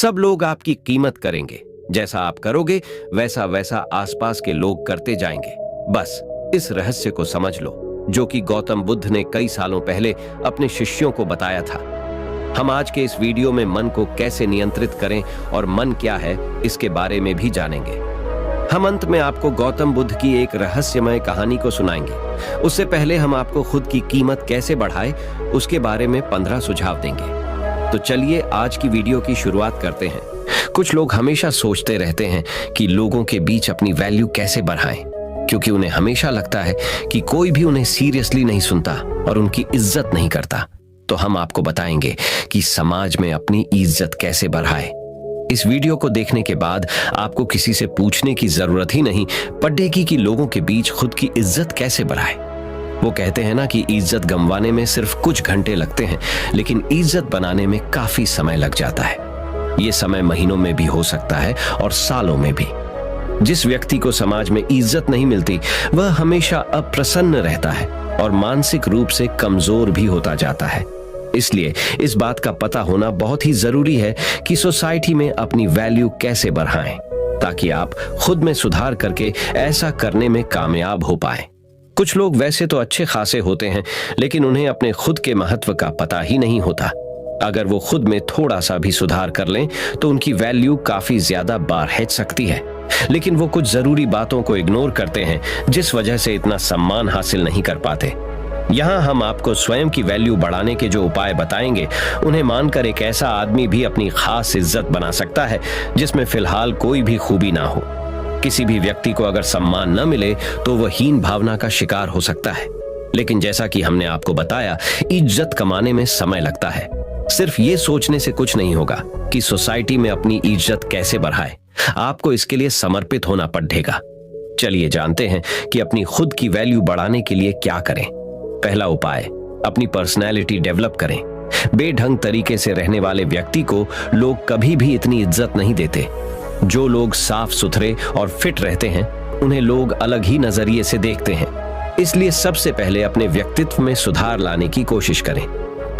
सब लोग आपकी कीमत करेंगे। जैसा आप करोगे वैसा वैसा आसपास के लोग करते जाएंगे। बस इस रहस्य को समझ लो, जो कि गौतम बुद्ध ने कई सालों पहले अपने शिष्यों को बताया था। हम आज के इस वीडियो में मन को कैसे नियंत्रित करें और मन क्या है इसके बारे में भी जानेंगे। हम अंत में आपको गौतम बुद्ध की एक रहस्यमय कहानी को सुनाएंगे। उससे पहले हम आपको खुद की कीमत कैसे बढ़ाए उसके बारे में 15 सुझाव देंगे। तो चलिए आज की वीडियो की शुरुआत करते हैं। कुछ लोग हमेशा सोचते रहते हैं कि लोगों के बीच अपनी वैल्यू कैसे बढ़ाएं, क्योंकि उन्हें हमेशा लगता है कि कोई भी उन्हें सीरियसली नहीं सुनता और उनकी इज्जत नहीं करता। तो हम आपको बताएंगे कि समाज में अपनी इज्जत कैसे बढ़ाएं। इस वीडियो को देखने के बाद आपको किसी से पूछने की जरूरत ही नहीं पड़ेगी कि लोगों के बीच खुद की इज्जत कैसे बढ़ाएं। वो कहते हैं ना कि इज्जत गंवाने में सिर्फ कुछ घंटे लगते हैं, लेकिन इज्जत बनाने में काफी समय लग जाता है। ये समय महीनों में भी हो सकता है और सालों में भी। जिस व्यक्ति को समाज में इज्जत नहीं मिलती वह हमेशा अप्रसन्न रहता है और मानसिक रूप से कमजोर भी होता जाता है। इसलिए इस बात का पता होना बहुत ही जरूरी है कि सोसाइटी में अपनी वैल्यू कैसे बढ़ाएं, ताकि आप खुद में सुधार करके ऐसा करने में कामयाब हो पाएं। कुछ लोग वैसे तो अच्छे खासे होते हैं, लेकिन उन्हें अपने खुद के महत्व का पता ही नहीं होता। अगर वो खुद में थोड़ा सा भी सुधार कर लें तो उनकी वैल्यू काफी ज्यादा बढ़ सकती है। लेकिन वो कुछ जरूरी बातों को इग्नोर करते हैं, जिस वजह से इतना सम्मान हासिल नहीं कर पाते। यहाँ हम आपको स्वयं की वैल्यू बढ़ाने के जो उपाय बताएंगे, उन्हें मानकर एक ऐसा आदमी भी अपनी खास इज्जत बना सकता है जिसमें फिलहाल कोई भी खूबी ना हो। किसी भी व्यक्ति को अगर सम्मान न मिले तो वह हीन भावना का शिकार हो सकता है। लेकिन जैसा कि हमने आपको बताया, इज्जत कमाने में समय लगता है। सिर्फ ये सोचने से कुछ नहीं होगा कि सोसाइटी में अपनी इज्जत कैसे बढ़ाए। आपको इसके लिए समर्पित होना पड़ेगा। चलिए जानते हैं कि अपनी खुद की वैल्यू बढ़ाने के लिए क्या करें। पहला उपाय, अपनी पर्सनैलिटी डेवलप करें। बेढंग तरीके से रहने वाले व्यक्ति को लोग कभी भी इतनी इज्जत नहीं देते। जो लोग साफ सुथरे और फिट रहते हैं उन्हें लोग अलग ही नजरिए से देखते हैं। इसलिए सबसे पहले अपने व्यक्तित्व में सुधार लाने की कोशिश करें।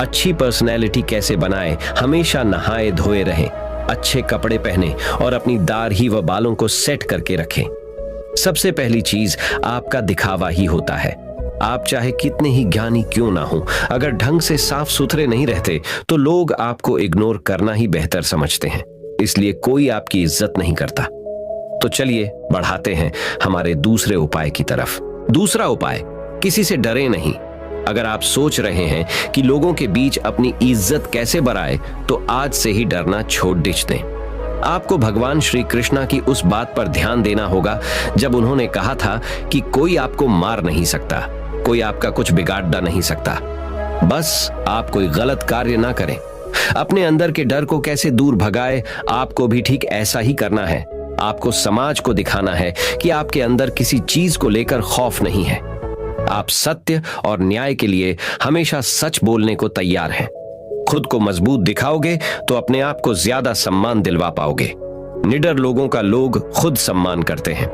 अच्छी पर्सनैलिटी कैसे बनाएं? हमेशा नहाए धोए रहें, अच्छे कपड़े पहने और अपनी दाढ़ी व बालों को सेट करके रखें। सबसे पहली चीज आपका दिखावा ही होता है। आप चाहे कितने ही ज्ञानी क्यों ना हो, अगर ढंग से साफ सुथरे नहीं रहते तो लोग आपको इग्नोर करना ही बेहतर समझते हैं। इसलिए कोई आपकी इज्जत नहीं करता। तो चलिए बढ़ाते हैं हमारे दूसरे उपाय की तरफ। दूसरा उपाय, किसी से डरे नहीं। अगर आप सोच रहे हैं कि लोगों के बीच अपनी इज्जत कैसे बढ़ाए, तो आज से ही डरना छोड़ दें। आपको भगवान श्री कृष्णा की उस बात पर ध्यान देना होगा जब उन्होंने कहा था कि कोई आपको मार नहीं सकता, कोई आपका कुछ बिगाड़ नहीं सकता। बस आप कोई गलत कार्य ना करें। अपने अंदर के डर को कैसे दूर भगाए, आपको भी ठीक ऐसा ही करना है। आपको समाज को दिखाना है कि आपके अंदर किसी चीज को लेकर खौफ नहीं है। आप सत्य और न्याय के लिए हमेशा सच बोलने को तैयार हैं। खुद को मजबूत दिखाओगे तो अपने आप को ज्यादा सम्मान दिलवा पाओगे। निडर लोगों का लोग खुद सम्मान करते हैं।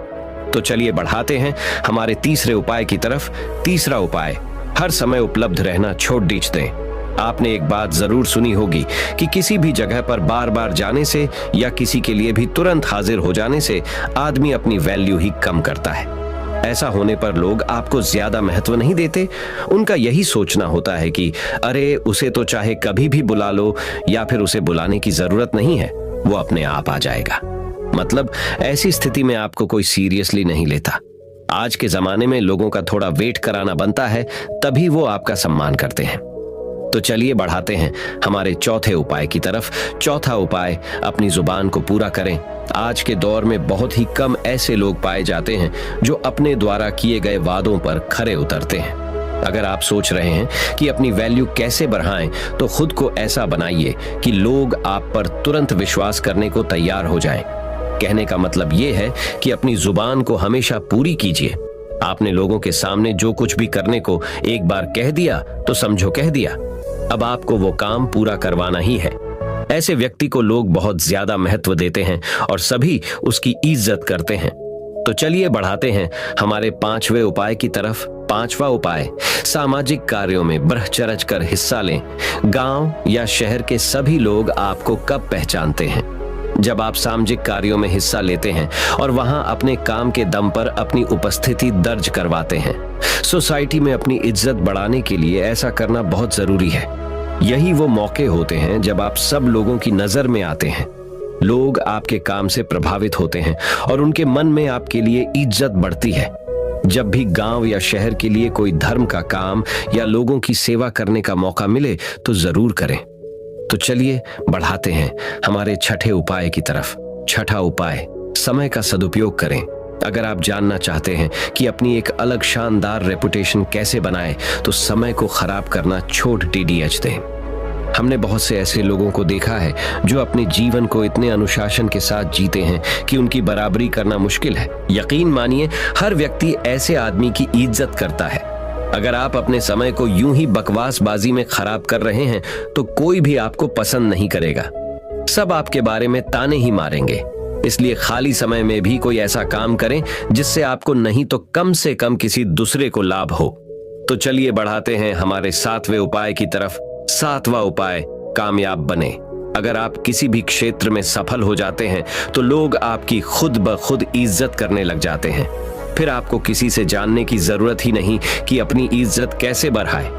तो चलिए बढ़ाते हैं हमारे तीसरे उपाय की तरफ। तीसरा उपाय, हर समय उपलब्ध रहना छोड़ दें। आपने एक बात जरूर सुनी होगी कि किसी भी जगह पर बार बार जाने से या किसी के लिए भी तुरंत हाजिर हो जाने से आदमी अपनी वैल्यू ही कम करता है। ऐसा होने पर लोग आपको ज्यादा महत्व नहीं देते। उनका यही सोचना होता है कि अरे उसे तो चाहे कभी भी बुला लो, या फिर उसे बुलाने की जरूरत नहीं है, वो अपने आप आ जाएगा। मतलब ऐसी स्थिति में आपको कोई सीरियसली नहीं लेता। आज के जमाने में लोगों का थोड़ा वेट कराना बनता है, तभी वो आपका सम्मान करते हैं। तो चलिए बढ़ाते हैं हमारे चौथे उपाय की तरफ। चौथा उपाय, अपनी जुबान को पूरा करें। आज के दौर में बहुत ही कम ऐसे लोग पाए जाते हैं जो अपने द्वारा किए गए वादों पर खरे उतरते हैं। अगर आप सोच रहे हैं कि अपनी वैल्यू कैसे बढ़ाएं, तो खुद को ऐसा बनाइए कि लोग आप पर तुरंत विश्वास करने को तैयार हो जाएं। कहने का मतलब ये है कि अपनी जुबान को हमेशा पूरी कीजिए। आपने लोगों के सामने जो कुछ भी करने को एक बार कह दिया तो समझो कह दिया। अब आपको वो काम पूरा करवाना ही है। ऐसे व्यक्ति को लोग बहुत ज्यादा महत्व देते हैं और सभी उसकी इज्जत करते हैं। तो चलिए बढ़ाते हैं हमारे पांचवें उपाय की तरफ। 5वां उपाय, सामाजिक कार्यों में बढ़-चढ़ कर हिस्सा लें। गांव या शहर के सभी लोग आपको कब पहचानते हैं? जब आप सामाजिक कार्यों में हिस्सा लेते हैं और वहां अपने काम के दम पर अपनी उपस्थिति दर्ज करवाते हैं। सोसाइटी में अपनी इज्जत बढ़ाने के लिए ऐसा करना बहुत जरूरी है। यही वो मौके होते हैं जब आप सब लोगों की नजर में आते हैं। लोग आपके काम से प्रभावित होते हैं और उनके मन में आपके लिए इज्जत बढ़ती है। जब भी गांव या शहर के लिए कोई धर्म का काम या लोगों की सेवा करने का मौका मिले तो जरूर करें। तो चलिए बढ़ाते हैं हमारे छठे उपाय की तरफ। छठा उपाय, समय का सदुपयोग करें। अगर आप जानना चाहते हैं कि अपनी एक अलग शानदार रेपुटेशन कैसे बनाएं, तो समय को खराब करना छोड़ TDH दें। हमने बहुत से ऐसे लोगों को देखा है जो अपने जीवन को इतने अनुशासन के साथ जीते हैं कि उनकी बराबरी करना मुश्किल है। यकीन मानिए, हर व्यक्ति ऐसे आदमी की इज्जत करता है। अगर आप अपने समय को यूं ही बकवासबाजी में खराब कर रहे हैं तो कोई भी आपको पसंद नहीं करेगा। सब आपके बारे में ताने ही मारेंगे। इसलिए खाली समय में भी कोई ऐसा काम करें जिससे आपको नहीं तो कम से कम किसी दूसरे को लाभ हो। तो चलिए बढ़ाते हैं हमारे 7वें उपाय की तरफ। 7वां उपाय, कामयाब बने। अगर आप किसी भी क्षेत्र में सफल हो जाते हैं तो लोग आपकी खुद ब खुद इज्जत करने लग जाते हैं। फिर आपको किसी से जानने की जरूरत ही नहीं कि अपनी इज्जत कैसे बढ़ाए,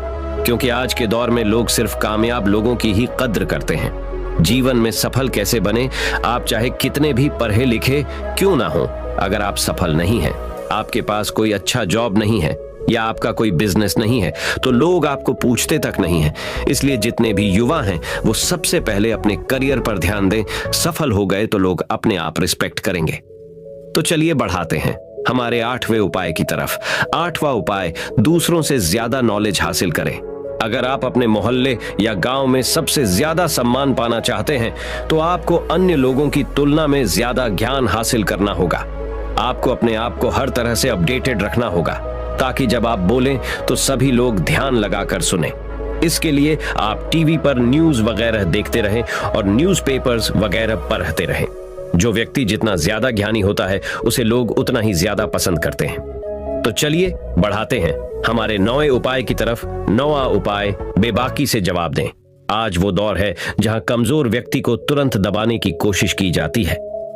क्योंकि आज के दौर में लोग सिर्फ कामयाब लोगों की ही कद्र करते हैं। जीवन में सफल कैसे बने, आप चाहे कितने भी पढ़े लिखे क्यों ना हो, अगर आप सफल नहीं हैं, आपके पास कोई अच्छा जॉब नहीं है या आपका कोई बिजनेस नहीं है, तो लोग आपको पूछते तक नहीं है। इसलिए जितने भी युवा हैं वो सबसे पहले अपने करियर पर ध्यान दें। सफल हो गए तो लोग अपने आप रिस्पेक्ट करेंगे। तो चलिए बढ़ाते हैं हमारे 8वें उपाय की तरफ। 8वां उपाय, दूसरों से ज्यादा नॉलेज हासिल करें। अगर आप अपने मोहल्ले या गांव में सबसे ज्यादा सम्मान पाना चाहते हैं तो आपको अन्य लोगों की तुलना में ज्यादा ज्ञान हासिल करना होगा। आपको अपने आप को हर तरह से अपडेटेड रखना होगा ताकि जब आप बोलें तो सभी लोग ध्यान लगाकर सुने। इसके लिए आप टीवी पर न्यूज वगैरह देखते रहें और न्यूज़पेपर्स वगैरह पढ़ते रहें। जो व्यक्ति जितना ज्यादा ज्ञानी होता है उसे लोग उतना ही ज्यादा पसंद करते हैं। तो चलिए बढ़ाते हैं हमारे 9वें उपाय की तरफ। 9वां उपाय, बेबाकी से जवाब दें। आज वो दौर है जहां कमजोर व्यक्ति को तुरंत दबाने की कोशिश की जाती है।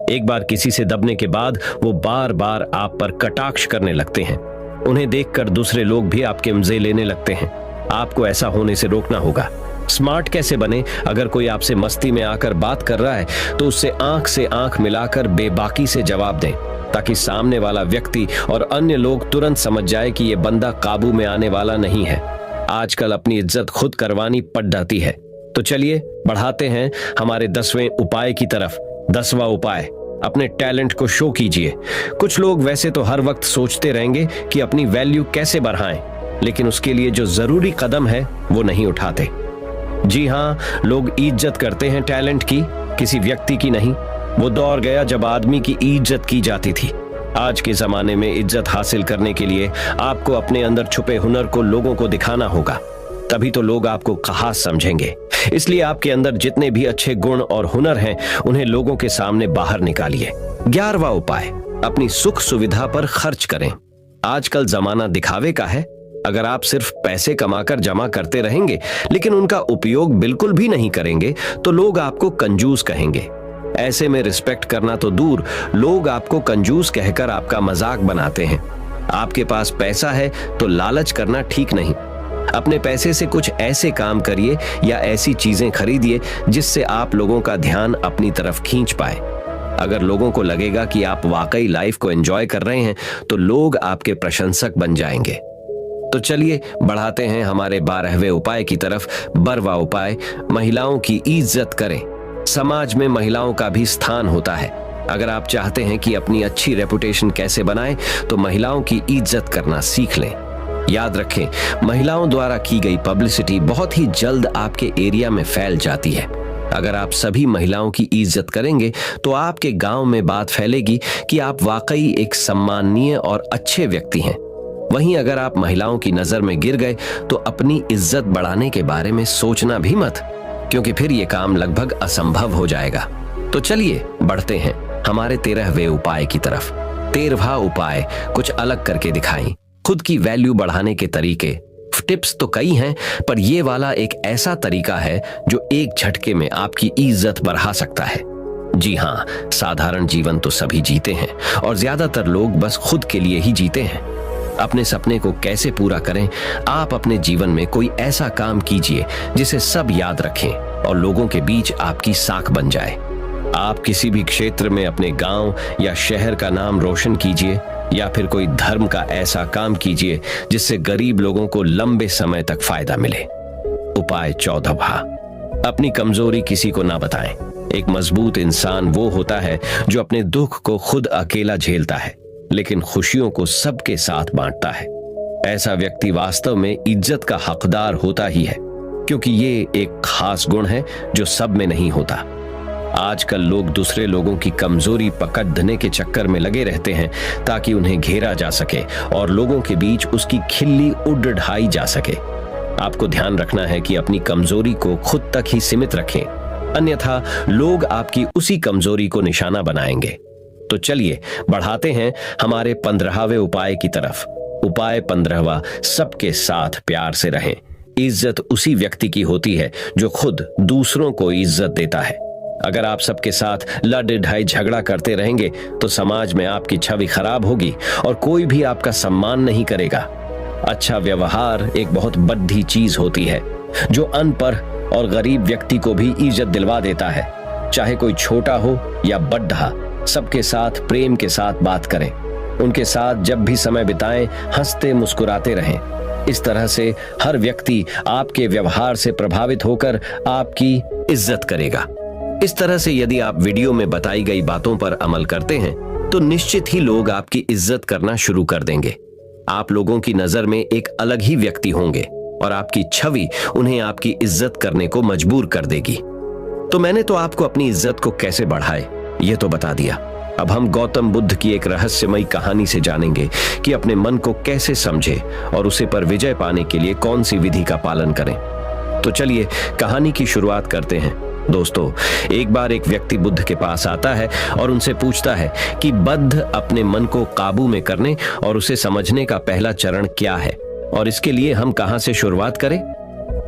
एक बार किसी से दबने के बाद वो बार बार आप पर कटाक्ष करने लगते हैं। उन्हें देखकर दूसरे लोग भी आपके मजे लेने लगते हैं। आपको ऐसा होने से रोकना होगा। स्मार्ट कैसे बने, अगर कोई आपसे मस्ती में आकर बात कर रहा है तो उससे आंख से आंख मिलाकर बेबाकी से जवाब दें, ताकि सामने वाला व्यक्ति और अन्य लोग तुरंत समझ जाए कि ये बंदा काबू में आने वाला नहीं है। आजकल अपनी इज्जत खुद करवानी पड़ जाती है। तो चलिए बढ़ाते हैं हमारे 10वें उपाय की तरफ। 10वां उपाय, अपने टैलेंट को शो कीजिए। कुछ लोग वैसे तो हर वक्त सोचते रहेंगे कि अपनी वैल्यू कैसे बढ़ाएं, लेकिन उसके लिए जो जरूरी कदम है वो नहीं उठाते। जी हाँ, लोग इज्जत करते हैं टैलेंट की, किसी व्यक्ति की नहीं। वो दौर गया जब आदमी की इज्जत की जाती थी। आज के जमाने में इज्जत हासिल करने के लिए आपको अपने अंदर छुपे हुनर को लोगों को दिखाना होगा, तभी तो लोग आपको खास समझेंगे। इसलिए आपके अंदर जितने भी अच्छे गुण और हुनर हैं उन्हें लोगों के सामने बाहर निकालिए। 11वां उपाय, अपनी सुख सुविधा पर खर्च करें। आजकल जमाना दिखावे का है। अगर आप सिर्फ पैसे कमाकर जमा करते रहेंगे लेकिन उनका उपयोग बिल्कुल भी नहीं करेंगे तो लोग आपको कंजूस कहेंगे। ऐसे में रिस्पेक्ट करना तो दूर, लोग आपको कंजूस कहकर आपका मजाक बनाते हैं। आपके पास पैसा है तो लालच करना ठीक नहीं। अपने पैसे से कुछ ऐसे काम करिए या ऐसी चीजें खरीदिए जिससे आप लोगों का ध्यान अपनी तरफ खींच पाए। अगर लोगों को लगेगा कि आप वाकई लाइफ को एंजॉय कर रहे हैं तो लोग आपके प्रशंसक बन जाएंगे। तो चलिए बढ़ाते हैं हमारे 12वें उपाय की तरफ। 12वां उपाय, महिलाओं की इज्जत करें। समाज में महिलाओं का भी स्थान होता है। अगर आप चाहते हैं कि अपनी अच्छी रेपुटेशन कैसे बनाएं तो महिलाओं की इज्जत करना सीख लें। याद रखें, महिलाओं द्वारा की गई पब्लिसिटी बहुत ही जल्द आपके एरिया में फैल जाती है। अगर आप सभी महिलाओं की इज्जत करेंगे तो आपके गांव में बात फैलेगी कि आप वाकई एक सम्माननीय और अच्छे व्यक्ति हैं। वहीं अगर आप महिलाओं की नजर में गिर गए तो अपनी इज्जत बढ़ाने के बारे में सोचना भी मत, क्योंकि फिर यह काम लगभग असंभव हो जाएगा। तो चलिए बढ़ते हैं हमारे 13वें उपाय की तरफ। 13वां उपाय, कुछ अलग करके दिखाएं। खुद की वैल्यू बढ़ाने के तरीके, टिप्स तो कई हैं, पर ये वाला एक ऐसा तरीका है जो एक झटके में आपकी इज्जत बढ़ा सकता है। जी हाँ, साधारण जीवन तो सभी जीते हैं और ज्यादातर लोग बस खुद के लिए ही जीते हैं। अपने सपने को कैसे पूरा करें? आप अपने जीवन में कोई ऐसा काम कीजिए जिसे सब याद रखें और लोगों के बीच आपकी साख बन जाए। आप किसी भी क्षेत्र में अपने गांव या शहर का नाम रोशन कीजिए, या फिर कोई धर्म का ऐसा काम कीजिए जिससे गरीब लोगों को लंबे समय तक फायदा मिले। उपाय 14वां, अपनी कमजोरी किसी को ना बताएं। एक मजबूत इंसान वो होता है जो अपने दुख को खुद अकेला झेलता है, लेकिन खुशियों को सबके साथ बांटता है। ऐसा व्यक्ति वास्तव में इज्जत का हकदार होता ही है, क्योंकि ये एक खास गुण है जो सब में नहीं होता। आजकल लोग दूसरे लोगों की कमजोरी पकड़ने के चक्कर में लगे रहते हैं ताकि उन्हें घेरा जा सके और लोगों के बीच उसकी खिल्ली उड़ाई जा सके। आपको ध्यान रखना है कि अपनी कमजोरी को खुद तक ही सीमित रखें, अन्यथा लोग आपकी उसी कमजोरी को निशाना बनाएंगे। तो चलिए बढ़ाते हैं हमारे 15वें उपाय की तरफ। उपाय 15वां, सबके साथ प्यार से रहें। इज्जत उसी व्यक्ति की होती है जो खुद दूसरों को इज्जत देता है। अगर आप सबके साथ लड़ ढाई झगड़ा करते रहेंगे तो समाज में आपकी छवि खराब होगी और कोई भी आपका सम्मान नहीं करेगा। अच्छा व्यवहार एक बहुत बड़ी चीज होती है जो अनपढ़ और गरीब व्यक्ति को भी इज्जत दिलवा देता है। चाहे कोई छोटा हो या बड़ा, सबके साथ प्रेम के साथ बात करें। उनके साथ जब भी समय बिताएं, हंसते मुस्कुराते रहें। इस तरह से हर व्यक्ति आपके व्यवहार से प्रभावित होकर आपकी इज्जत करेगा। इस तरह से यदि आप वीडियो में बताई गई बातों पर अमल करते हैं तो निश्चित ही लोग आपकी इज्जत करना शुरू कर देंगे। आप लोगों की नजर में एक अलग ही व्यक्ति होंगे और आपकी छवि उन्हें आपकी इज्जत करने को मजबूर कर देगी। तो मैंने तो आपको अपनी इज्जत को कैसे बढ़ाए ये तो बता दिया। अब हम गौतम बुद्ध की एक रहस्यमयी कहानी से जानेंगे कि अपने मन को कैसे समझे और उसे पर विजय पाने के लिए कौन सी विधि का पालन करें। तो चलिए कहानी की शुरुआत करते हैं। दोस्तों, एक बार एक व्यक्ति बुद्ध के पास आता है और उनसे पूछता है कि बुद्ध, अपने मन को काबू में करने और उसे समझने का पहला चरण क्या है और इसके लिए हम कहां से शुरुआत करें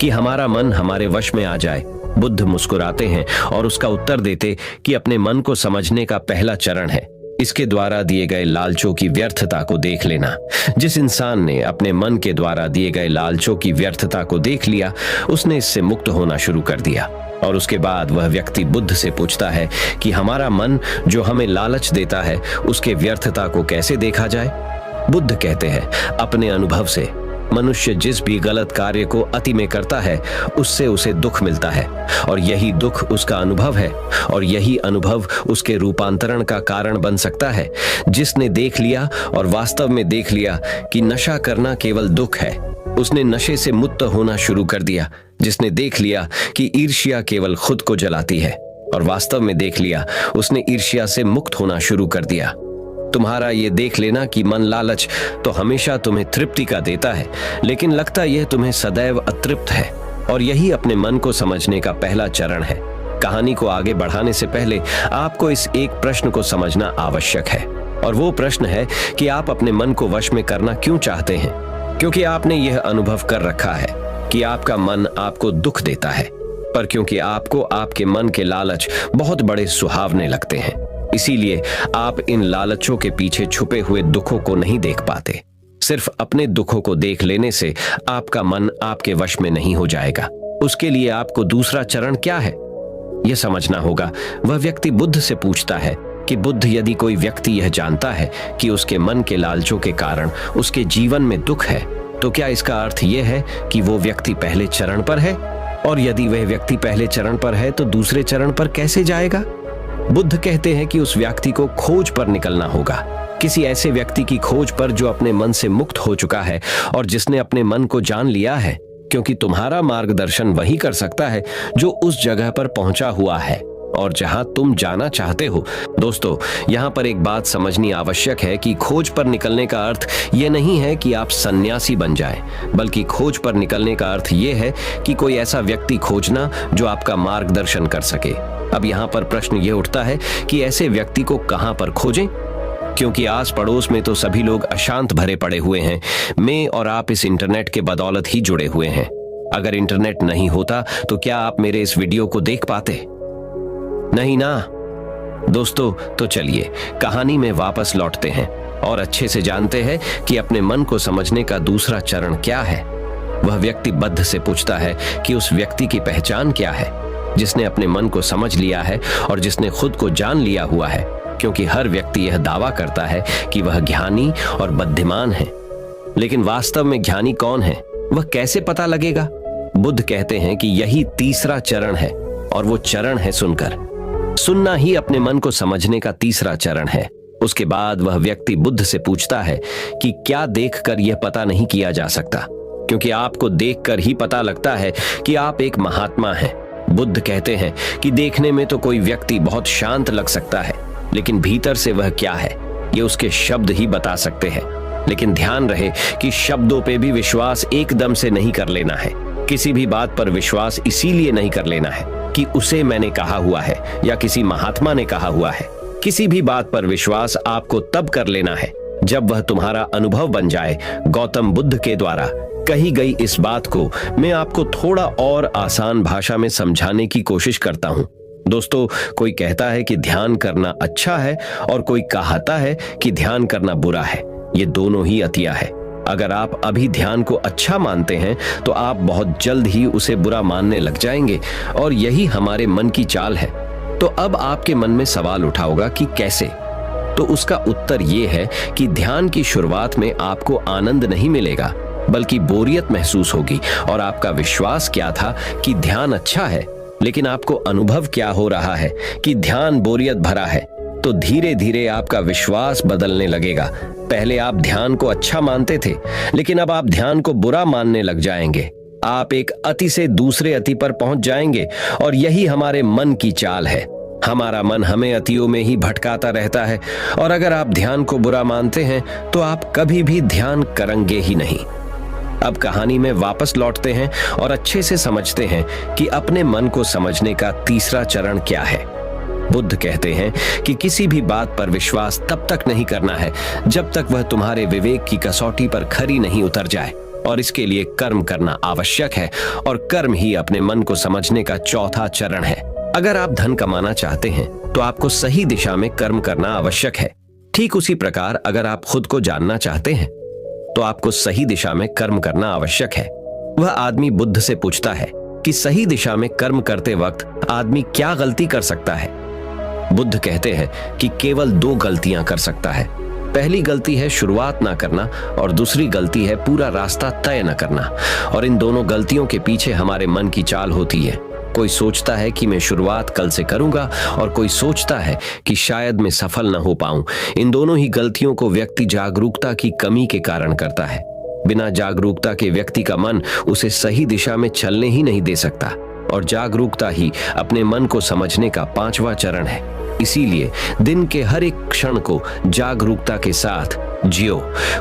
कि हमारा मन हमारे वश में आ जाए। बुद्ध मुस्कुराते हैं और उसका उत्तर देते कि अपने मन को समझने का पहला चरण है इसके द्वारा दिए गए लालचों की व्यर्थता को देख लेना। जिस इंसान ने अपने मन के द्वारा दिए गए लालचों की व्यर्थता को देख लिया, उसने इससे मुक्त होना शुरू कर दिया। और उसके बाद वह व्यक्ति बुद्ध से पूछता है कि हमारा मन जो हमें लालच देता है उसके व्यर्थता को कैसे देखा जाए। बुद्ध कहते हैं, अपने अनुभव से। मनुष्य जिस भी गलत कार्य को अति में करता है उससे उसे दुख मिलता है और यही दुख उसका अनुभव है और यही अनुभव उसके रूपांतरण का कारण बन सकता है। जिसने देख लिया और वास्तव में देख लिया कि नशा करना केवल दुख है, उसने नशे से मुक्त होना शुरू कर दिया। जिसने देख लिया कि ईर्ष्या केवल खुद को जलाती है और वास्तव में देख लिया, उसने ईर्ष्या से मुक्त होना शुरू कर दिया। तुम्हारा ये देख लेना कि मन लालच तो हमेशा तुम्हें तृप्ति का देता है, लेकिन लगता यह तुम्हें सदैव अतृप्त है, और यही अपने मन को समझने का पहला चरण है। कहानी को आगे बढ़ाने से पहले आपको इस एक प्रश्न को समझना आवश्यक है, और वो प्रश्न है कि आप अपने मन को वश में करना क्यों चाहते हैं। क्योंकि आपने यह अनुभव कर रखा है कि आपका मन आपको दुख देता है, पर क्योंकि आपको आपके मन के लालच बहुत बड़े सुहावने लगते हैं, इसीलिए आप इन लालचों के पीछे छुपे हुए दुखों को नहीं देख पाते। सिर्फ अपने दुखों को देख लेने से आपका मन आपके वश में नहीं हो जाएगा। उसके लिए आपको दूसरा चरण क्या है यह समझना होगा। वह व्यक्ति बुद्ध से पूछता है कि बुद्ध, यदि कोई व्यक्ति यह जानता है कि उसके मन के लालचों के कारण उसके जीवन में दुख है, तो क्या इसका अर्थ यह है कि वो व्यक्ति पहले चरण पर है? और यदि वह व्यक्ति पहले चरण पर है तो दूसरे चरण पर कैसे जाएगा? बुद्ध कहते हैं कि उस व्यक्ति को खोज पर निकलना होगा, किसी ऐसे व्यक्ति की खोज पर जो अपने मन से मुक्त हो चुका है और जिसने अपने मन को जान लिया है, क्योंकि तुम्हारा मार्गदर्शन वही कर सकता है जो उस जगह पर पहुंचा हुआ है और जहां तुम जाना चाहते हो। दोस्तों, यहां पर एक बात समझनी आवश्यक है कि खोज पर निकलने का अर्थ यह नहीं है कि आप सन्यासी बन जाएं, बल्कि खोज पर निकलने का अर्थ यह है कि कोई ऐसा व्यक्ति खोजना जो आपका मार्गदर्शन कर सके। अब यहाँ पर प्रश्न ये उठता है कि ऐसे व्यक्ति को कहां पर खोजें? क्योंकि आस पड़ोस में तो सभी लोग अशांत भरे पड़े हुए हैं। मैं और आप इस इंटरनेट के बदौलत ही जुड़े हुए हैं। अगर इंटरनेट नहीं होता तो क्या आप मेरे इस वीडियो को देख पाते? नहीं ना। दोस्तों, तो चलिए कहानी में वापस लौटते हैं और अच्छे से जानते हैं कि अपने मन को समझने का दूसरा चरण क्या है। वह व्यक्ति बद्ध से पूछता है कि उस व्यक्ति की पहचान क्या है, जिसने अपने मन को समझ लिया है और जिसने खुद को जान लिया हुआ है, क्योंकि हर व्यक्ति यह दावा करता है कि वह ज्ञानी और बुद्धिमान है। लेकिन वास्तव में ज्ञानी कौन है, वह कैसे पता लगेगा? बुद्ध कहते हैं कि यही तीसरा चरण है, और वो चरण है सुनकर। सुनना ही अपने मन को समझने का तीसरा चरण है। उसके बाद वह व्यक्ति बुद्ध से पूछता है कि क्या देखकर यह पता नहीं किया जा सकता, क्योंकि आपको देखकर ही पता लगता है कि आप एक महात्मा हैं। बुद्ध कहते हैं कि देखने में तो कोई व्यक्ति बहुत शांत लग सकता है, लेकिन भीतर से वह क्या है, ये उसके शब्द ही बता सकते हैं। लेकिन ध्यान रहे कि शब्दों पे भी विश्वास एकदम से नहीं कर लेना है। किसी भी बात पर विश्वास इसीलिए नहीं कर लेना है कि उसे मैंने कहा हुआ है या किसी महात्मा ने कहा हुआ है। किसी भी बात पर विश्वास आपको तब कर लेना है जब वह तुम्हारा अनुभव बन जाए। गौतम बुद्ध के द्वारा कही गई इस बात को मैं आपको थोड़ा और आसान भाषा में समझाने की कोशिश करता हूं। दोस्तों, कोई कहता है कि ध्यान करना अच्छा है और कोई कहता है कि ध्यान करना बुरा है। ये दोनों ही अतिया है। अगर आप अभी ध्यान को अच्छा मानते हैं तो आप बहुत जल्द ही उसे बुरा मानने लग जाएंगे, और यही हमारे मन की चाल है। तो अब आपके मन में सवाल उठा होगा कि कैसे? तो उसका उत्तर ये है कि ध्यान की शुरुआत में आपको आनंद नहीं मिलेगा, बल्कि बोरियत महसूस होगी। और आपका विश्वास क्या था कि ध्यान अच्छा है, लेकिन आपको अनुभव क्या हो रहा है कि ध्यान बोरियत भरा है। तो धीरे धीरे आपका विश्वास बदलने लगेगा। पहले आप ध्यान को अच्छा मानते थे, लेकिन अब आप ध्यान को बुरा मानने लग जाएंगे। आप एक अति से दूसरे अति पर पहुंच जाएंगे, और यही हमारे मन की चाल है। हमारा मन हमें अतियों में ही भटकाता रहता है, और अगर आप ध्यान को बुरा मानते हैं तो आप कभी भी ध्यान करेंगे ही नहीं। अब कहानी में वापस लौटते हैं और अच्छे से समझते हैं कि अपने मन को समझने का तीसरा चरण क्या है। बुद्ध कहते हैं कि किसी भी बात पर विश्वास तब तक नहीं करना है जब तक वह तुम्हारे विवेक की कसौटी पर खरी नहीं उतर जाए, और इसके लिए कर्म करना आवश्यक है, और कर्म ही अपने मन को समझने का चौथा चरण है। अगर आप धन कमाना चाहते हैं तो आपको सही दिशा में कर्म करना आवश्यक है। ठीक उसी प्रकार अगर आप खुद को जानना चाहते हैं तो आपको सही दिशा में कर्म करना आवश्यक है। वह आदमी बुद्ध से पूछता है कि सही दिशा में कर्म करते वक्त आदमी क्या गलती कर सकता है। बुद्ध कहते हैं कि केवल 2 गलतियां कर सकता है। पहली गलती है शुरुआत ना करना, और दूसरी गलती है पूरा रास्ता तय न करना। और इन दोनों गलतियों के पीछे हमारे मन की चाल होती है। कोई सोचता है कि मैं शुरुआत कल से करूंगा, और कोई सोचता है कि शायद मैं सफल न हो पाऊं। इन दोनों ही गलतियों को व्यक्ति जागरूकता की कमी के कारण करता है। बिना जागरूकता के व्यक्ति का मन उसे सही दिशा में चलने ही नहीं दे सकता, और जागरूकता ही अपने मन को समझने का 5वां चरण है। इसीलिए दिन के हर एक क्षण को जागरूकता के साथ जियो।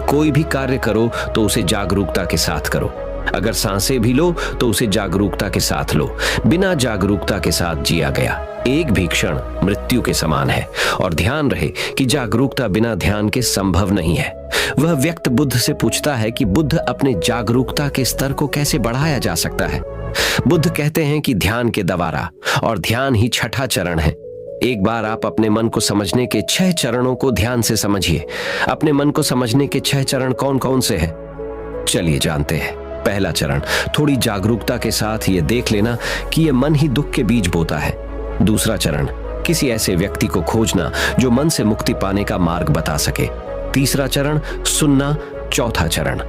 कोई भी कार्य करो तो उसे जागरूकता के साथ करो। अगर सांसें भी लो तो उसे जागरूकता के साथ लो। बिना जागरूकता के साथ जिया गया एक भी क्षण मृत्यु के समान है। और ध्यान रहे कि जागरूकता बिना ध्यान के संभव नहीं है। वह व्यक्ति बुद्ध से पूछता है कि बुद्ध अपने जागरूकता के स्तर को कैसे बढ़ाया जा सकता है। बुद्ध कहते हैं कि ध्यान के द्वारा, और ध्यान ही छठा चरण है। एक बार आप अपने मन को समझने के 6 चरणों को ध्यान से समझिए। अपने मन को समझने के 6 चरण कौन कौन से हैं? चलिए जानते हैं। पहला चरण, थोड़ी जागरूकता के साथ ये देख लेना कि ये मन ही दुख के बीज बोता है। दूसरा चरण, किसी ऐसे व्यक्ति को खोजना जो मन से मुक्ति पाने का मार्ग बता सके। तीसरा चरण, सुनना। चौथा चरण,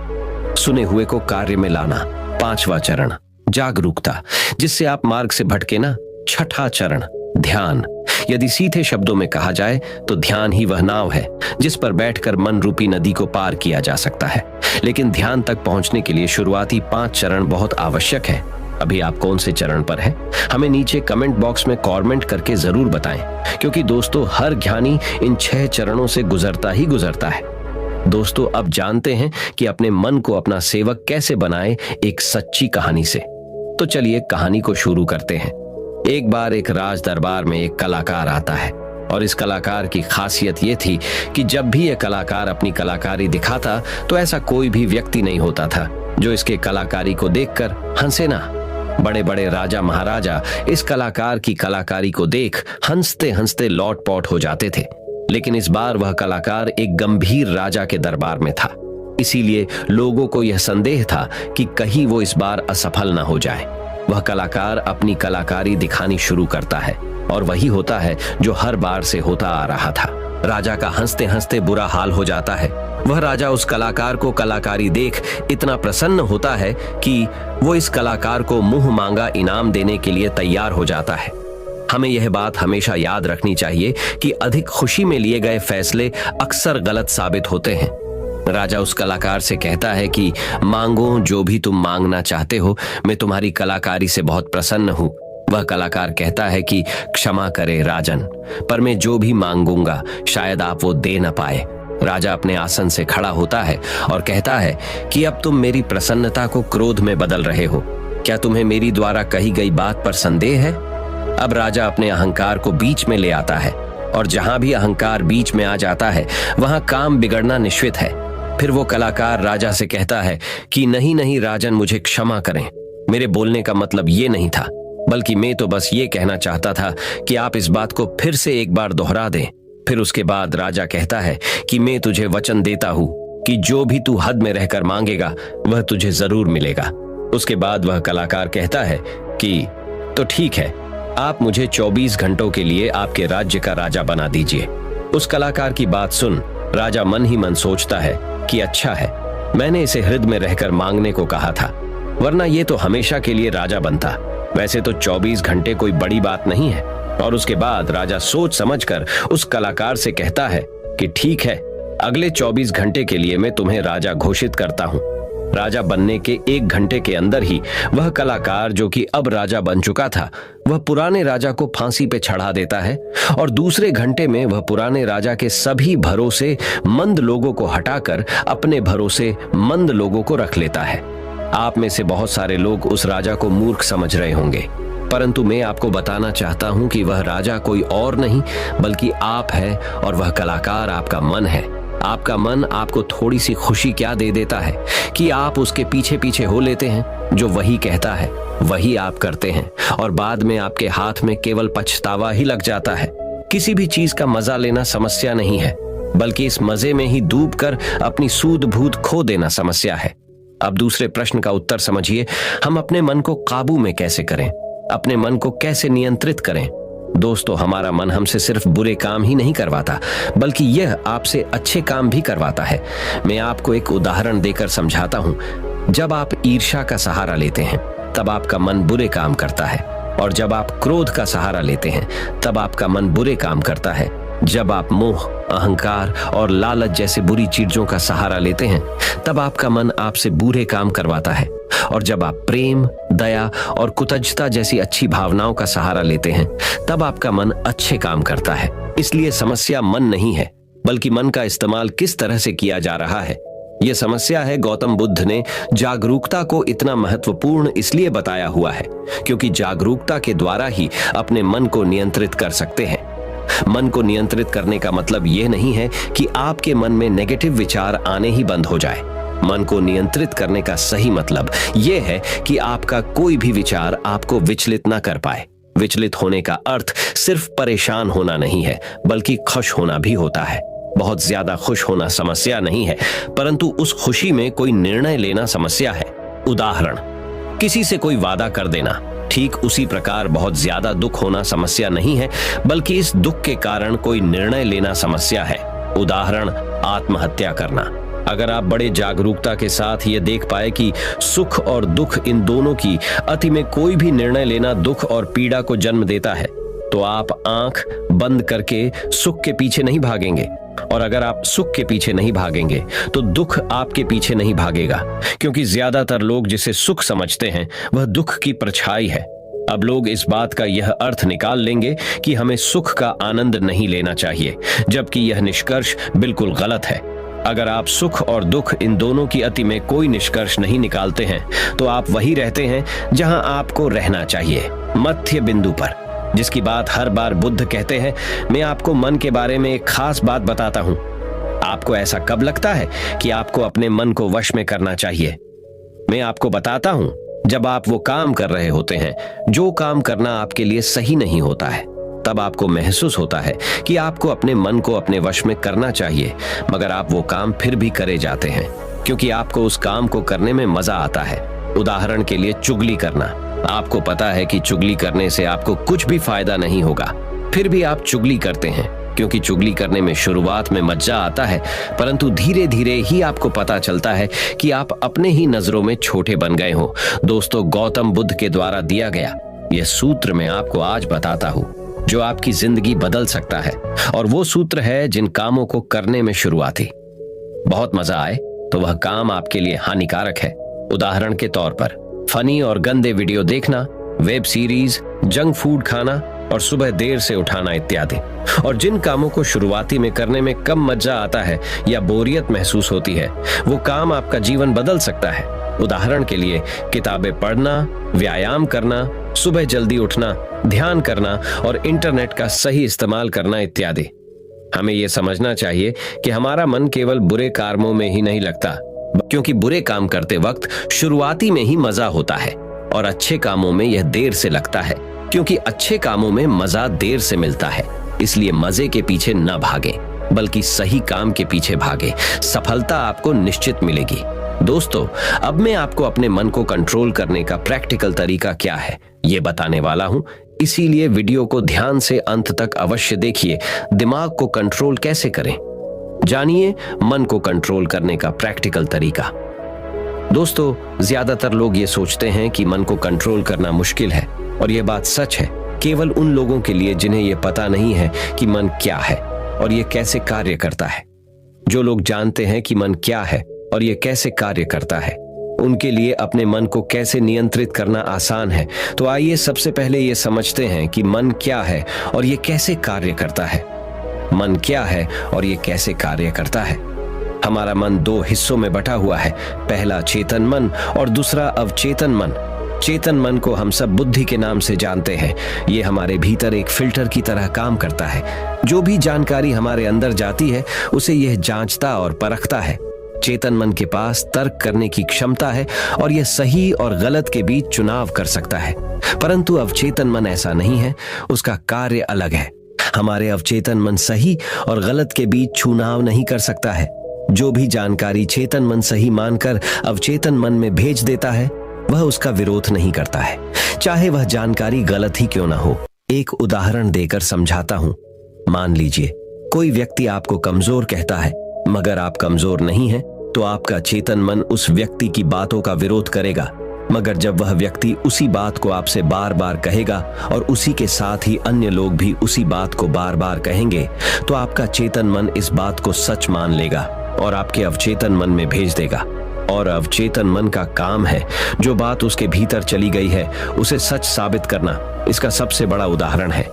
सुने हुए को कार्य में लाना। 5वां चरण, जागरूकता, जिससे आप मार्ग से भटके ना। छठा चरण, ध्यान। यदि सीधे शब्दों में कहा जाए तो ध्यान ही वह नाव है जिस पर बैठकर मन रूपी नदी को पार किया जा सकता है। लेकिन ध्यान तक पहुंचने के लिए शुरुआती 5 चरण बहुत आवश्यक है। अभी आप कौन से चरण पर हैं? हमें नीचे कमेंट बॉक्स में कमेंट करके जरूर बताएं, क्योंकि दोस्तों हर ज्ञानी इन 6 चरणों से गुजरता ही गुजरता है। दोस्तों, अब जानते हैं कि अपने मन को अपना सेवक कैसे बनाए, एक सच्ची कहानी से। तो चलिए कहानी को शुरू करते हैं। एक बार एक राज दरबार में एक कलाकार आता है। और इस कलाकार की खासियत ये थी कि जब भी यह कलाकार अपनी कलाकारी दिखाता तो ऐसा कोई भी व्यक्ति नहीं होता था जो इसके कलाकारी को देखकर हंसे ना। बड़े बड़े राजा महाराजा इस कलाकार की कलाकारी को देख हंसते हंसते लौट पौट हो जाते थे, लेकिन इस बार वह कलाकार एक गंभीर राजा के दरबार में था। इसीलिए लोगों को यह संदेह था कि कहीं वो इस बार असफल न हो जाए। वह कलाकार अपनी कलाकारी दिखानी शुरू करता है और वही होता है जो हर बार से होता आ रहा था। राजा का हंसते हंसते बुरा हाल हो जाता है। वह राजा उस कलाकार को कलाकारी देख इतना प्रसन्न होता है कि वो इस कलाकार को मुंह मांगा इनाम देने के लिए तैयार हो जाता है। हमें यह बात हमेशा याद रखनी चाहिए कि अधिक खुशी में लिए गए फैसले अक्सर गलत साबित होते हैं। राजा उस कलाकार से कहता है कि मांगो जो भी तुम मांगना चाहते हो, मैं तुम्हारी कलाकारी से बहुत प्रसन्न हूं। वह कलाकार कहता है कि क्षमा करे राजन, पर मैं जो भी मांगूंगा शायद आप वो दे न पाए। राजा अपने आसन से खड़ा होता है और कहता है कि अब तुम मेरी प्रसन्नता को क्रोध में बदल रहे हो। क्या तुम्हें मेरी द्वारा कही गई बात पर संदेह है? अब राजा अपने अहंकार को बीच में ले आता है और जहां भी अहंकार बीच में आ जाता है वहां काम बिगड़ना निश्चित है। फिर वो कलाकार राजा से कहता है कि नहीं नहीं राजन, मुझे क्षमा करें, मेरे बोलने का मतलब ये नहीं था, बल्कि मैं तो बस ये कहना चाहता था कि आप इस बात को फिर से एक बार दोहरा दें। फिर उसके बाद राजा कहता है कि मैं तुझे वचन देता हूं कि जो भी तू हद में रहकर मांगेगा वह तुझे जरूर मिलेगा। उसके बाद वह कलाकार कहता है कि तो ठीक है, आप मुझे 24 घंटों के लिए आपके राज्य का राजा बना दीजिए। उस कलाकार की बात सुन राजा मन ही मन सोचता है कि अच्छा है, मैंने इसे हृदय में रहकर मांगने को कहा था, वरना ये तो हमेशा के लिए राजा बनता। वैसे तो 24 घंटे कोई बड़ी बात नहीं है। और उसके बाद राजा सोच समझकर उस कलाकार से कहता है कि ठीक है, अगले 24 घंटे के लिए मैं तुम्हें राजा घोषित करता हूं। राजा बनने के 1 घंटे के अंदर ही वह कलाकार, जो कि अब राजा बन चुका था, वह पुराने राजा को फांसी पे चढ़ा देता है और दूसरे घंटे में वह पुराने राजा के सभी भरोसे मंद लोगों को हटाकर अपने भरोसे मंद लोगों को रख लेता है। आप में से बहुत सारे लोग उस राजा को मूर्ख समझ रहे होंगे, परंतु मैं आपको बताना चाहता हूं कि वह राजा कोई और नहीं बल्कि आप है और वह कलाकार आपका मन है। आपका मन आपको थोड़ी सी खुशी क्या दे देता है कि आप उसके पीछे पीछे हो लेते हैं। जो वही कहता है वही आप करते हैं और बाद में आपके हाथ में केवल पछतावा ही लग जाता है। किसी भी चीज का मजा लेना समस्या नहीं है, बल्कि इस मजे में ही डूबकर अपनी सूध बूध खो देना समस्या है। अब दूसरे प्रश्न का उत्तर समझिए, हम अपने मन को काबू में कैसे करें, अपने मन को कैसे नियंत्रित करें। दोस्तों, हमारा मन हमसे सिर्फ बुरे काम ही नहीं करवाता, बल्कि यह आपसे अच्छे काम भी करवाता है। मैं आपको एक उदाहरण देकर समझाता हूं। जब आप ईर्ष्या का सहारा लेते हैं तब आपका मन बुरे काम करता है, और जब आप क्रोध का सहारा लेते हैं तब आपका मन बुरे काम करता है। जब आप मोह, अहंकार और लालच जैसे बुरी चीजों का सहारा लेते हैं तब आपका मन आपसे बुरे काम करवाता है, और जब आप प्रेम, दया और कृतज्ञता जैसी अच्छी भावनाओं का सहारा लेते हैं तब आपका मन अच्छे काम करता है। इसलिए समस्या मन नहीं है, बल्कि मन का इस्तेमाल किस तरह से किया जा रहा है। यह समस्या है गौतम बुद्ध ने जागरूकता को इतना महत्वपूर्ण इसलिए बताया हुआ है क्योंकि जागरूकता के द्वारा ही अपने मन को नियंत्रित कर सकते हैं। मन को नियंत्रित करने का मतलब यह नहीं है कि आपके मन में नेगेटिव विचार आने ही बंद हो जाए। मन को नियंत्रित करने का सही मतलब यह है कि आपका कोई भी विचार आपको विचलित ना कर पाए। विचलित होने का अर्थ सिर्फ परेशान होना नहीं है, बल्कि खुश होना भी होता है। बहुत ज्यादा खुश होना समस्या नहीं है, परंतु उस खुशी में कोई निर्णय लेना समस्या है। उदाहरण, किसी से कोई वादा कर देना। ठीक उसी प्रकार बहुत ज्यादा दुख होना समस्या नहीं है, बल्कि इस दुख के कारण कोई निर्णय लेना समस्या है। उदाहरण, आत्महत्या करना। अगर आप बड़े जागरूकता के साथ ये देख पाए कि सुख और दुख, इन दोनों की अति में कोई भी निर्णय लेना दुख और पीड़ा को जन्म देता है, तो आप आंख बंद करके सुख के पीछे नहीं भागेंगे। और अगर आप सुख के पीछे नहीं भागेंगे तो दुख आपके पीछे नहीं भागेगा, क्योंकि ज्यादातर लोग जिसे सुख समझते हैं वह दुख की परछाई है। अब लोग इस बात का यह अर्थ निकाल लेंगे कि हमें सुख का आनंद नहीं लेना चाहिए, जबकि यह निष्कर्ष बिल्कुल गलत है। अगर आप सुख और दुख, इन दोनों की अति में कोई निष्कर्ष नहीं निकालते हैं तो आप वही रहते हैं जहां आपको रहना चाहिए, मध्य बिंदु पर। जिसकी बात हर बार बुद्ध कहते हैं। मैं आपको मन के बारे में एक खास बात बताता हूं। आपको ऐसा कब लगता है कि आपको अपने मन को वश में करना चाहिए? मैं आपको बताता हूं, जब आप वो काम कर रहे होते हैं जो काम करना आपके लिए सही नहीं होता है, तब आपको महसूस होता है कि आपको अपने मन को अपने वश में करना चाहिए, मगर आप वो काम फिर भी करे जाते हैं क्योंकि आपको उस काम को करने में मजा आता है। उदाहरण के लिए चुगली करना। आपको पता है कि चुगली करने से आपको कुछ भी फायदा नहीं होगा, फिर भी आप चुगली करते हैं क्योंकि चुगली करने में शुरुआत में मजा आता है, परंतु धीरे धीरे ही आपको पता चलता है कि आप अपने ही नजरों में छोटे बन गए हो। दोस्तों, गौतम बुद्ध के द्वारा दिया गया यह सूत्र मैं आपको आज बताता हूँ जो आपकी जिंदगी बदल सकता है। और वो सूत्र है, जिन कामों को करने में शुरुआती बहुत मजा आए तो वह काम आपके लिए हानिकारक है। उदाहरण के तौर पर फनी और गंदे वीडियो देखना, वेब सीरीज, जंक फूड खाना और सुबह देर से उठाना इत्यादि। और जिन कामों को शुरुआती में करने में कम मजा आता है या बोरियत महसूस होती है, वो काम आपका जीवन बदल सकता है। उदाहरण के लिए किताबें पढ़ना, व्यायाम करना, सुबह जल्दी उठना, ध्यान करना और इंटरनेट का सही इस्तेमाल करना इत्यादि। हमें यह समझना चाहिए कि हमारा मन केवल बुरे कामों में ही नहीं लगता, क्योंकि बुरे काम करते वक्त शुरुआती में ही मजा होता है, और अच्छे कामों में यह देर से लगता है क्योंकि अच्छे कामों में मजा देर से मिलता है। इसलिए मजे के पीछे न भागे, बल्कि सही काम के पीछे भागे। सफलता आपको निश्चित मिलेगी। दोस्तों, अब मैं आपको अपने मन को कंट्रोल करने का प्रैक्टिकल तरीका क्या है ये बताने वाला हूं, इसीलिए वीडियो को ध्यान से अंत तक अवश्य देखिए। दिमाग को कंट्रोल कैसे करें, जानिए मन को कंट्रोल करने का प्रैक्टिकल तरीका। दोस्तों, ज्यादातर लोग ये सोचते हैं कि मन को कंट्रोल करना मुश्किल है, और यह बात सच है केवल उन लोगों के लिए जिन्हें यह पता नहीं है कि मन क्या है और यह कैसे कार्य करता है। जो लोग जानते हैं कि मन क्या है और यह कैसे कार्य करता है, उनके लिए अपने मन को कैसे नियंत्रित करना आसान है। तो आइए सबसे पहले यह समझते हैं कि मन क्या है और यह कैसे कार्य करता है। मन क्या है और यह कैसे कार्य करता है? हमारा मन दो हिस्सों में बटा हुआ है, पहला चेतन मन और दूसरा अवचेतन मन। चेतन मन को हम सब बुद्धि के नाम से जानते हैं। ये हमारे भीतर एक फिल्टर की तरह काम करता है। जो भी जानकारी हमारे अंदर जाती है उसे यह जांचता और परखता है। चेतन मन के पास तर्क करने की क्षमता है और यह सही और गलत के बीच चुनाव कर सकता है, परंतु अवचेतन मन ऐसा नहीं है, उसका कार्य अलग है। हमारे अवचेतन मन सही और गलत के बीच चुनाव नहीं कर सकता है। जो भी जानकारी चेतन मन सही मानकर अवचेतन मन में भेज देता है, वह उसका विरोध नहीं करता है, चाहे वह जानकारी गलत ही क्यों ना हो। एक उदाहरण देकर समझाता हूं। मान लीजिए कोई व्यक्ति आपको कमजोर कहता है, मगर आप कमजोर नहीं हैं, तो आपका चेतन मन उस व्यक्ति की बातों का विरोध करेगा। मगर जब वह व्यक्ति उसी बात को आपसे बार बार कहेगा और उसी के साथ ही अन्य लोग भी उसी बात को बार बार कहेंगे, तो आपका चेतन मन इस बात को सच मान लेगा और आपके अवचेतन मन में भेज देगा। और अवचेतन मन का काम है जो बात उसके भीतर चली गई है उसे सच साबित करना। इसका सबसे बड़ा उदाहरण है,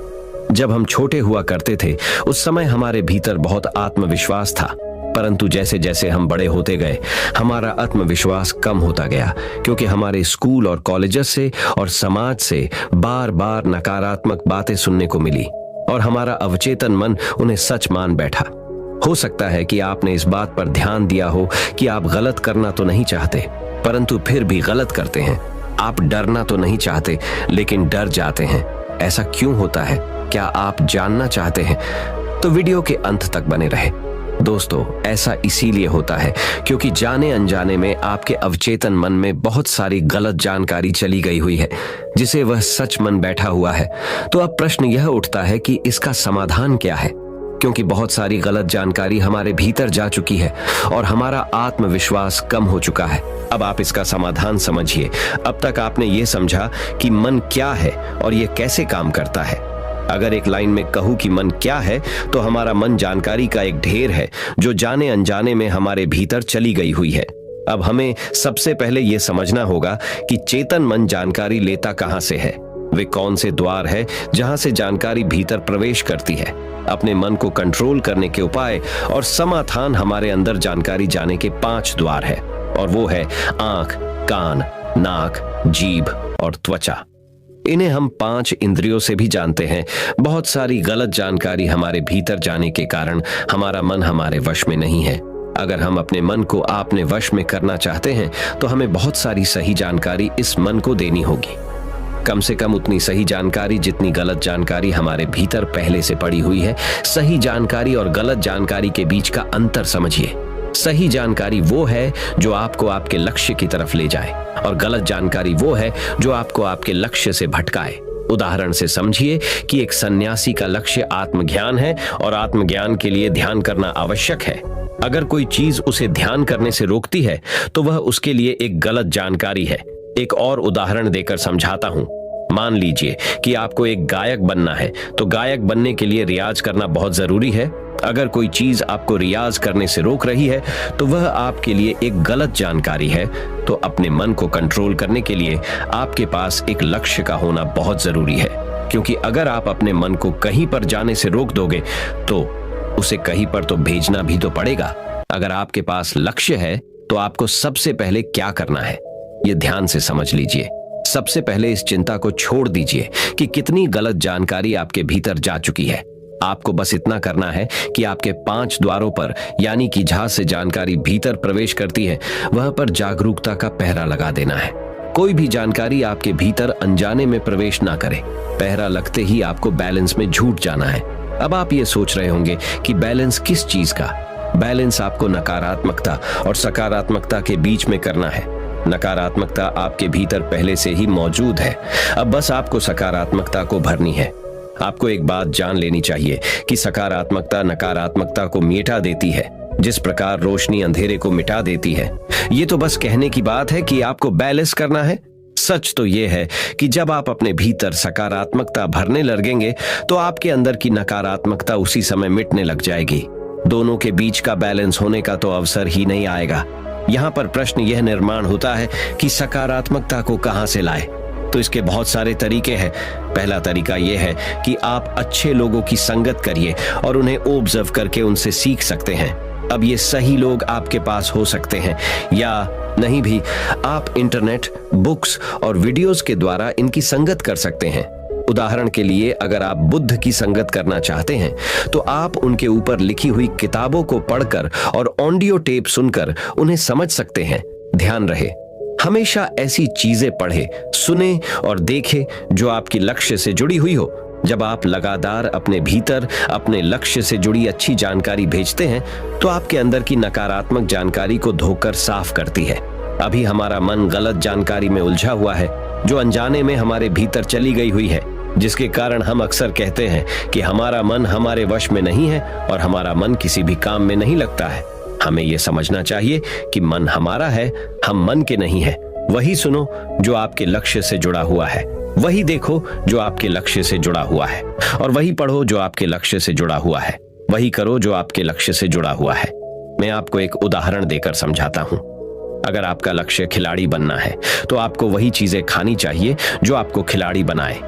जब हम छोटे हुआ करते थे उस समय हमारे भीतर बहुत आत्मविश्वास था, परंतु जैसे जैसे हम बड़े होते गए हमारा आत्मविश्वास कम होता गया, क्योंकि हमारे स्कूल और कॉलेजेस से और समाज से बार बार नकारात्मक बातें सुनने को मिली और हमारा अवचेतन मन उन्हें सच मान बैठा। हो सकता है कि आपने इस बात पर ध्यान दिया हो कि आप गलत करना तो नहीं चाहते, परंतु फिर भी गलत करते हैं। आप डरना तो नहीं चाहते, लेकिन डर जाते हैं। ऐसा क्यों होता है? क्या आप जानना चाहते हैं? तो वीडियो के अंत तक बने रहे। दोस्तों, ऐसा इसीलिए होता है क्योंकि जाने अनजाने में आपके अवचेतन मन में बहुत सारी गलत जानकारी चली गई हुई है, जिसे वह सच मन बैठा हुआ है। तो अब प्रश्न यह उठता है कि इसका समाधान क्या है, क्योंकि बहुत सारी गलत जानकारी हमारे भीतर जा चुकी है और हमारा आत्मविश्वास कम हो चुका है। अब आप इसका समाधान समझिए। अब तक आपने ये समझा कि मन क्या है और ये कैसे काम करता है। अगर एक लाइन में कहूं कि मन क्या है, तो हमारा मन जानकारी का एक ढेर है जो जाने अनजाने में हमारे भीतर चली गई हुई है। अब हमें सबसे पहले यह समझना होगा कि चेतन मन जानकारी लेता कहां से है। वे कौन से द्वार है जहां से जानकारी भीतर प्रवेश करती है। अपने मन को कंट्रोल करने के उपाय और समाधान हमारे अंदर जानकारी जाने के 5 द्वार है, और वो है आंख, कान, नाक, जीभ और त्वचा। इन्हें हम 5 इंद्रियों से भी जानते हैं। बहुत सारी गलत जानकारी हमारे भीतर जाने के कारण हमारा मन हमारे वश में नहीं है। अगर हम अपने मन को अपने वश में करना चाहते हैं तो हमें बहुत सारी सही जानकारी इस मन को देनी होगी। कम से कम उतनी सही जानकारी जितनी गलत जानकारी हमारे भीतर पहले से पड़ी हुई है। सही जानकारी और गलत जानकारी के बीच का अंतर समझिए। सही जानकारी वो है जो आपको आपके लक्ष्य की तरफ ले जाए और गलत जानकारी वो है जो आपको आपके लक्ष्य से भटकाए। उदाहरण से समझिए कि एक सन्यासी का लक्ष्य आत्मज्ञान है और आत्मज्ञान के लिए ध्यान करना आवश्यक है। अगर कोई चीज उसे ध्यान करने से रोकती है तो वह उसके लिए एक गलत जानकारी है। एक और उदाहरण देकर समझाता हूं। मान लीजिए कि आपको एक गायक बनना है, तो गायक बनने के लिए रियाज करना बहुत जरूरी है। अगर कोई चीज आपको रियाज करने से रोक रही है तो वह आपके लिए एक गलत जानकारी है। तो अपने मन को कंट्रोल करने के लिए आपके पास एक लक्ष्य का होना बहुत जरूरी है, क्योंकि अगर आप अपने मन को कहीं पर जाने से रोक दोगे तो उसे कहीं पर तो भेजना भी तो पड़ेगा। अगर आपके पास लक्ष्य है तो आपको सबसे पहले क्या करना है, ये ध्यान से समझ लीजिए। सबसे पहले इस चिंता को छोड़ दीजिए कि कितनी गलत जानकारी आपके भीतर जा चुकी है। आपको बस इतना करना है कि आपके 5 द्वारों पर, यानी कि जहां से जानकारी भीतर प्रवेश करती है, वहां पर जागरूकता का पहरा लगा देना है। कोई भी जानकारी आपके भीतर अनजाने में प्रवेश ना करे। पहरा लगते ही आपको बैलेंस में झूठ जाना है। अब आप ये सोच रहे होंगे कि बैलेंस किस चीज का? बैलेंस आपको नकारात्मकता और सकारात्मकता के बीच में करना है। नकारात्मकता आपके भीतर पहले से ही मौजूद है, अब बस आपको सकारात्मकता को भरनी है। आपको एक बात जान लेनी चाहिए कि सकारात्मकता नकारात्मकता को मिटा देती है, जिस प्रकार रोशनी अंधेरे को मिटा देती है। ये तो बस कहने की बात है कि आपको बैलेंस करना है। सच तो यह है कि जब आप अपने भीतर सकारात्मकता भरने लगेंगे तो आपके अंदर की नकारात्मकता उसी समय मिटने लग जाएगी। दोनों के बीच का बैलेंस होने का तो अवसर ही नहीं आएगा। यहाँ पर प्रश्न यह निर्माण होता है कि सकारात्मकता को कहां से लाए। तो इसके बहुत सारे तरीके हैं। पहला तरीका यह है कि आप अच्छे लोगों की संगत करिए और उन्हें ऑब्जर्व करके उनसे सीख सकते हैं। अब ये सही लोग आपके पास हो सकते हैं या नहीं भी। आप इंटरनेट, बुक्स और वीडियोस के द्वारा इनकी संगत कर सकते हैं। उदाहरण के लिए, अगर आप बुद्ध की संगत करना चाहते हैं तो आप उनके ऊपर लिखी हुई किताबों को पढ़कर और ऑडियो टेप सुनकर उन्हें समझ सकते हैं। ध्यान रहे, हमेशा ऐसी चीजें पढ़े, सुने और देखे जो आपकी लक्ष्य से जुड़ी हुई हो। जब आप लगातार अपने भीतर अपने लक्ष्य से जुड़ी अच्छी जानकारी भेजते हैं तो आपके अंदर की नकारात्मक जानकारी को धोकर साफ करती है। अभी हमारा मन गलत जानकारी में उलझा हुआ है जो अनजाने में हमारे भीतर चली गई हुई है, जिसके कारण हम अक्सर कहते हैं कि हमारा मन हमारे वश में नहीं है और हमारा मन किसी भी काम में नहीं लगता है। हमें यह समझना चाहिए कि मन हमारा है, हम मन के नहीं है। वही सुनो जो आपके लक्ष्य से जुड़ा हुआ है, वही देखो जो आपके लक्ष्य से जुड़ा हुआ है, और वही पढ़ो जो आपके लक्ष्य से जुड़ा हुआ है, वही करो जो आपके लक्ष्य से जुड़ा हुआ है। मैं आपको एक उदाहरण देकर समझाता हूं। अगर आपका लक्ष्य खिलाड़ी बनना है तो आपको वही चीजें खानी चाहिए जो आपको खिलाड़ी बनाए।